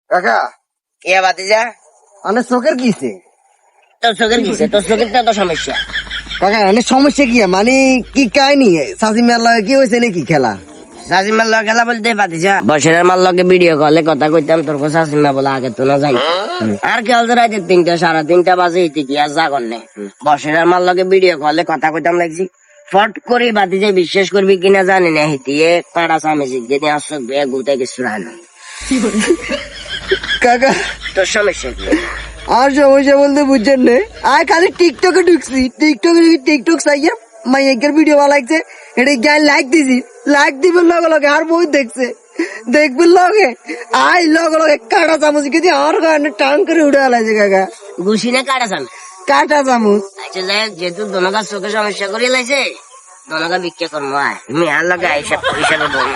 কাকা ইয়া বাতিজা অনেক চোখের কিছে তোর চোখের কিসে? তোর চোখের তো এত সমস্যা। কাকা অনেক সমস্যা কি মানে কি কাহিনী সাসি মেলা কি হয়েছে নাকি খেলা শাসিমার লগে খেলা বলতে বাতিজা বছরের মার লগে ভিডিও কলে কথা কইতাম তোর শাসিমা বলে আগে তো না যাই আর কেউ রাইতে 3টা 3:30 বাজে ইতি কি আর জাগর নেই বছরের মার লগে ভিডিও কলে কথা কইতাম লাগছি ফট করে বাতিজা বিশ্বাস করবি কিনা জানি না হিতিয়ে কাটা চামেছি যদি আসক বে গুতে কিছু না কাকা তোর সমস্যা কি? আর সমস্যা বলতে বুঝছেন না আর খালি টিকটকে ঢুকছি টিকটক চাইয়া মাইকের ভিডিও ভালো লাগছে এটা গায়ে লাইক দিবেন লগে লগে আর বই দেখছে দেখবেন লগে আই লগে লগে কাটা চামচ কিন্তু আর কারণে টান করে উঠে আলাইছে কাকা ঘুষি না কাটা চামচ? কাটা চামচ আচ্ছা যাই হোক, যেহেতু দোনোগা চোখে সমস্যা করে লাইছে দোনোগা বিক্রি করবো আয় তুমি আর লগে হিসাবে বলো